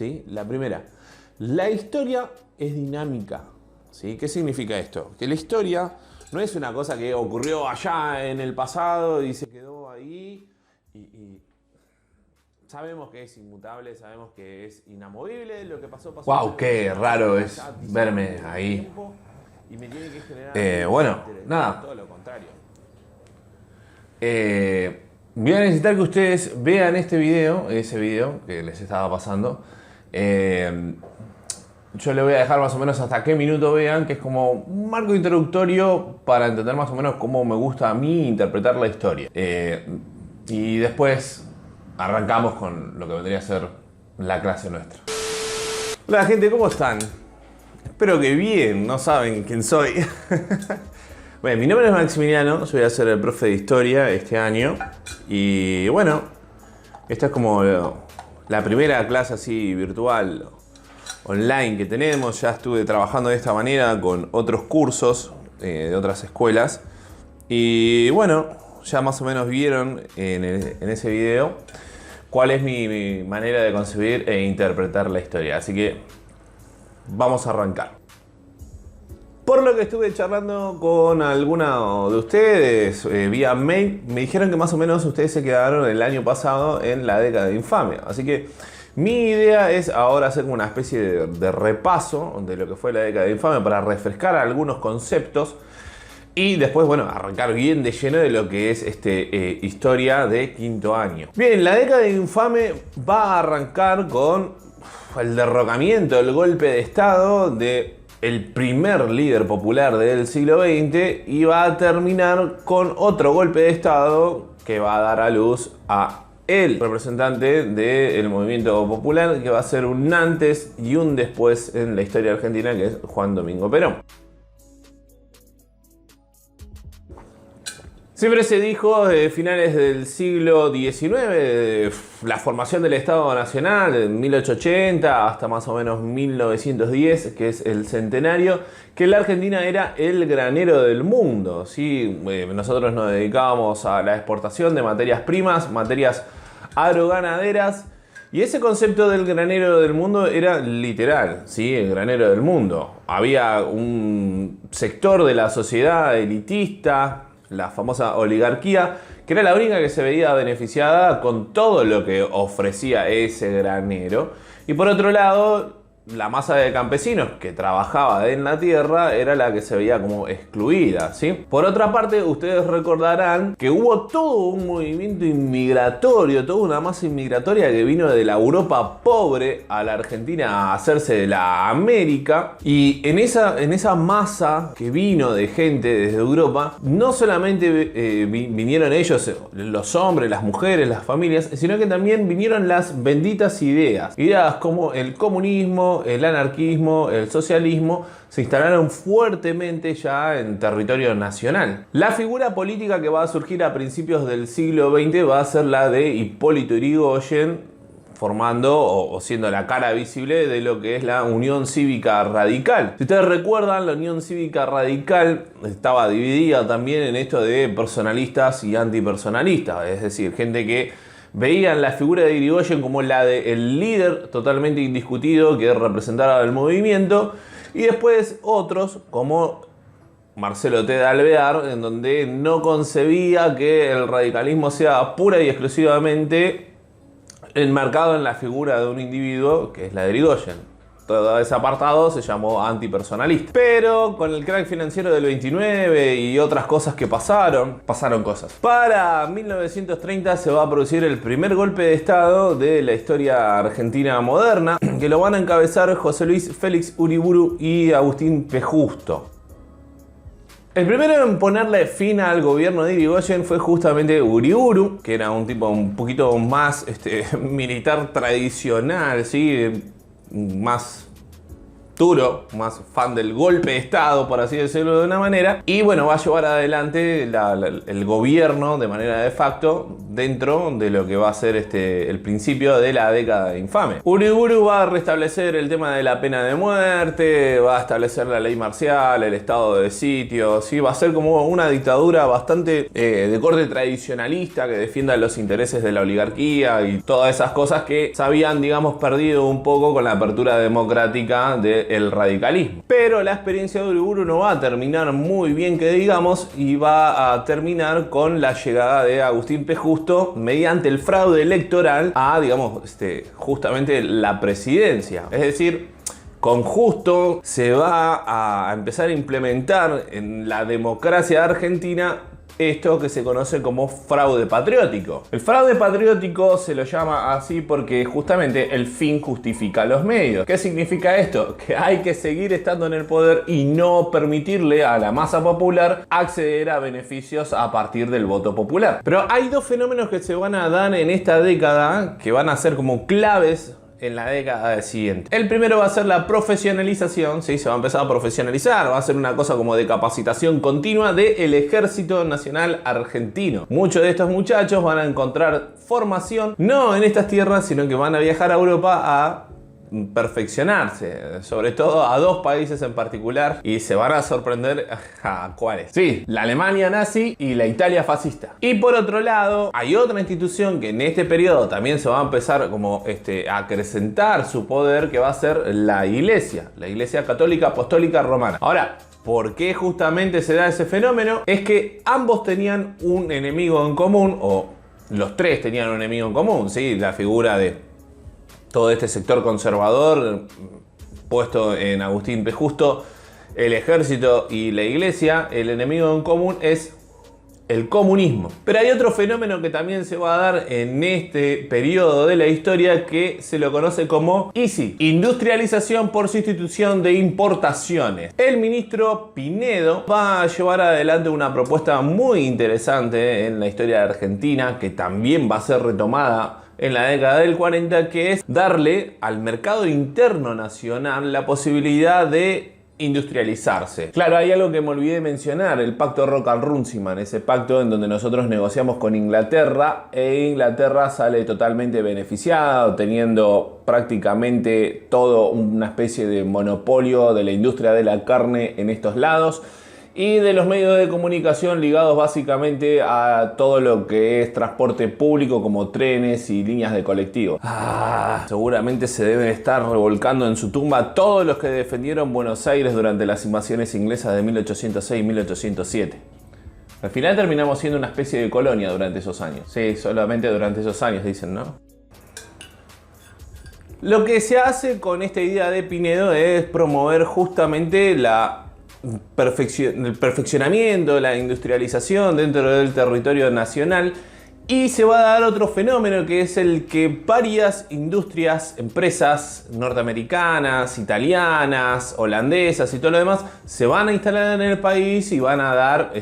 ¿sí? La primera, la historia es dinámica, ¿sí? ¿Qué significa esto? Que la historia no es una cosa que ocurrió allá en el pasado y se quedó ahí y sabemos que es inmutable, sabemos que es inamovible, lo que pasó. Wow, qué raro es verme ahí. Y me tiene que generar bueno, nada. todo lo contrario. Voy a necesitar que ustedes vean este video, ese video que les estaba pasando. Yo le voy a dejar más o menos hasta qué minuto vean, que es como un marco introductorio para entender más o menos cómo me gusta a mí interpretar la historia. Y después arrancamos con lo que vendría a ser la clase nuestra. Hola gente, ¿cómo están? Espero que bien, no saben quién soy. Bueno, mi nombre es Maximiliano, yo voy a ser el profe de historia este año. Y bueno, esta es como la primera clase así virtual, online que tenemos. Ya estuve trabajando de esta manera con otros cursos de otras escuelas. Y bueno, ya más o menos vieron en ese video cuál es mi manera de concebir e interpretar la historia. Así que vamos a arrancar. Por lo que estuve charlando con alguno de ustedes vía mail, me dijeron que más o menos ustedes se quedaron el año pasado en la década de infamia. Así que mi idea es ahora hacer una especie de repaso de lo que fue la década de infamia para refrescar algunos conceptos y después, bueno, arrancar bien de lleno de lo que es historia de quinto año. Bien, la década de infame va a arrancar con el derrocamiento, el golpe de estado de el primer líder popular del siglo XX y va a terminar con otro golpe de estado que va a dar a luz a el representante del movimiento popular, que va a ser un antes y un después en la historia argentina, que es Juan Domingo Perón. Siempre se dijo de finales del siglo XIX, de la formación del Estado Nacional, de 1880 hasta más o menos 1910, que es el centenario, que la Argentina era el granero del mundo, ¿sí? Nosotros nos dedicábamos a la exportación de materias primas, materias agroganaderas, y ese concepto del granero del mundo era literal, ¿sí? El granero del mundo. Había un sector de la sociedad elitista, la famosa oligarquía, que era la única que se veía beneficiada con todo lo que ofrecía ese granero. Y por otro lado, la masa de campesinos que trabajaba en la tierra era la que se veía como excluida, ¿sí? Por otra parte, ustedes recordarán que hubo todo un movimiento inmigratorio, toda una masa inmigratoria que vino de la Europa pobre a la Argentina a hacerse de la América. Y en esa masa que vino de gente desde Europa, no solamente vinieron ellos, los hombres, las mujeres, las familias, sino que también vinieron las benditas ideas. Ideas como el comunismo, el anarquismo, el socialismo, se instalaron fuertemente ya en territorio nacional. La figura política que va a surgir a principios del siglo XX va a ser la de Hipólito Yrigoyen, formando o siendo la cara visible de lo que es la Unión Cívica Radical. Si ustedes recuerdan, la Unión Cívica Radical estaba dividida también en esto de personalistas y antipersonalistas, es decir, gente que veían la figura de Yrigoyen como la del líder totalmente indiscutido que representaba el movimiento, y después otros como Marcelo T. de Alvear, en donde no concebía que el radicalismo sea pura y exclusivamente enmarcado en la figura de un individuo que es la de Yrigoyen. Todo ese apartado se llamó antipersonalista. Pero con el crack financiero del 29 y otras cosas que pasaron cosas. Para 1930 se va a producir el primer golpe de estado de la historia argentina moderna, que lo van a encabezar José Luis Félix Uriburu y Agustín P. Justo. El primero en ponerle fin al gobierno de Yrigoyen fue justamente Uriburu, que era un tipo un poquito más militar tradicional, ¿sí? Más duro, más fan del golpe de Estado, por así decirlo de una manera, y bueno, va a llevar adelante el gobierno de manera de facto dentro de lo que va a ser el principio de la década infame. Uriburu va a restablecer el tema de la pena de muerte, va a establecer la ley marcial, el estado de sitio, ¿sí? Va a ser como una dictadura bastante de corte tradicionalista que defienda los intereses de la oligarquía y todas esas cosas que se habían, digamos, perdido un poco con la apertura democrática del radicalismo. Pero la experiencia de Uriburu no va a terminar muy bien, que digamos, y va a terminar con la llegada de Agustín P. Justo mediante el fraude electoral a, digamos, justamente la presidencia. Es decir, con Justo se va a empezar a implementar en la democracia argentina esto que se conoce como fraude patriótico. El fraude patriótico se lo llama así porque justamente el fin justifica los medios. ¿Qué significa esto? Que hay que seguir estando en el poder y no permitirle a la masa popular acceder a beneficios a partir del voto popular. Pero hay dos fenómenos que se van a dar en esta década que van a ser como claves en la década siguiente. El primero va a ser la profesionalización, ¿sí? Se va a empezar a profesionalizar, va a ser una cosa como de capacitación continua del Ejército Nacional Argentino. Muchos de estos muchachos van a encontrar formación, no en estas tierras, sino que van a viajar a Europa a perfeccionarse, sobre todo a dos países en particular, y se van a sorprender a cuáles. Sí, la Alemania nazi y la Italia fascista. Y por otro lado, hay otra institución que en este periodo también se va a empezar como a acrecentar su poder, que va a ser la Iglesia Católica Apostólica Romana. Ahora, ¿por qué justamente se da ese fenómeno? Es que ambos tenían un enemigo en común, o los tres tenían un enemigo en común, ¿sí? La figura de todo este sector conservador puesto en Agustín P. Justo, el ejército y la iglesia. El enemigo en común es el comunismo. Pero hay otro fenómeno que también se va a dar en este periodo de la historia que se lo conoce como ISI, industrialización por sustitución de importaciones. El ministro Pinedo va a llevar adelante una propuesta muy interesante en la historia de Argentina, que también va a ser retomada en la década del 40, que es darle al mercado interno nacional la posibilidad de industrializarse. Claro, hay algo que me olvidé mencionar, el pacto Roca-Runciman, ese pacto en donde nosotros negociamos con Inglaterra e Inglaterra sale totalmente beneficiado, teniendo prácticamente todo una especie de monopolio de la industria de la carne en estos lados y de los medios de comunicación ligados básicamente a todo lo que es transporte público como trenes y líneas de colectivo. Seguramente se deben estar revolcando en su tumba todos los que defendieron Buenos Aires durante las invasiones inglesas de 1806 y 1807. Al final terminamos siendo una especie de colonia durante esos años. Sí, solamente durante esos años dicen, ¿no? Lo que se hace con esta idea de Pinedo es promover justamente el perfeccionamiento, la industrialización dentro del territorio nacional, y se va a dar otro fenómeno que es el que varias industrias, empresas norteamericanas, italianas, holandesas y todo lo demás se van a instalar en el país y van a dar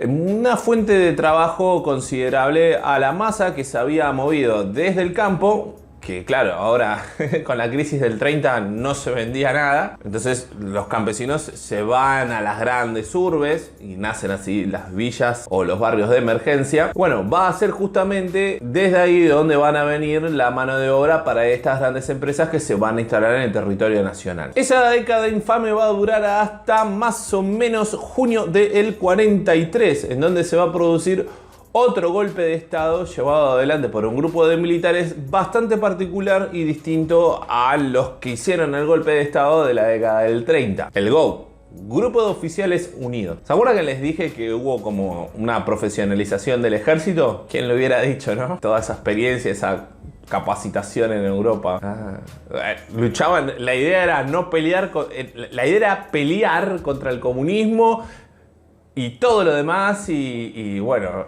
una fuente de trabajo considerable a la masa que se había movido desde el campo, que claro, ahora con la crisis del 30 no se vendía nada, entonces los campesinos se van a las grandes urbes y nacen así las villas o los barrios de emergencia. Bueno, va a ser justamente desde ahí donde van a venir la mano de obra para estas grandes empresas que se van a instalar en el territorio nacional. Esa década infame va a durar hasta más o menos junio del 43, en donde se va a producir otro golpe de estado llevado adelante por un grupo de militares bastante particular y distinto a los que hicieron el golpe de estado de la década del 30. El GOU, Grupo de Oficiales Unidos. ¿Se acuerdan que les dije que hubo como una profesionalización del ejército? ¿Quién lo hubiera dicho, no? Toda esa experiencia, esa capacitación en Europa. Luchaban, la idea era no pelear, la idea era pelear contra el comunismo y todo lo demás y bueno,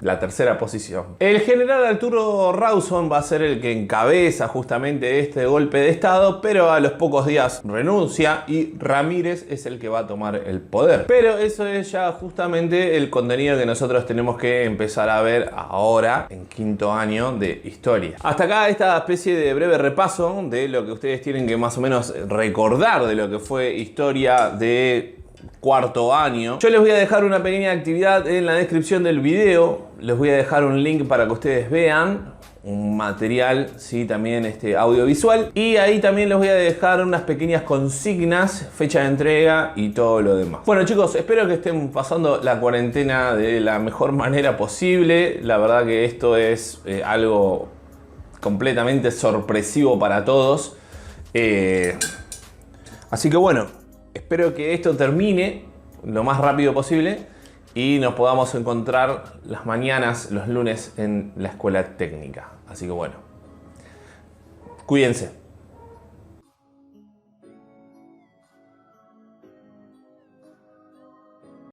la tercera posición. El general Arturo Rawson va a ser el que encabeza justamente este golpe de estado, pero a los pocos días renuncia y Ramírez es el que va a tomar el poder. Pero eso es ya justamente el contenido que nosotros tenemos que empezar a ver ahora en quinto año de historia. Hasta acá esta especie de breve repaso de lo que ustedes tienen que más o menos recordar de lo que fue historia de cuarto año. Yo les voy a dejar una pequeña actividad en la descripción del video. Les voy a dejar un link para que ustedes vean un material, sí, también audiovisual. Y ahí también les voy a dejar unas pequeñas consignas, fecha de entrega y todo lo demás. Bueno chicos, espero que estén pasando la cuarentena de la mejor manera posible. La verdad que esto es algo completamente sorpresivo para todos. Así que bueno, espero que esto termine lo más rápido posible y nos podamos encontrar las mañanas, los lunes en la escuela técnica. Así que bueno, cuídense.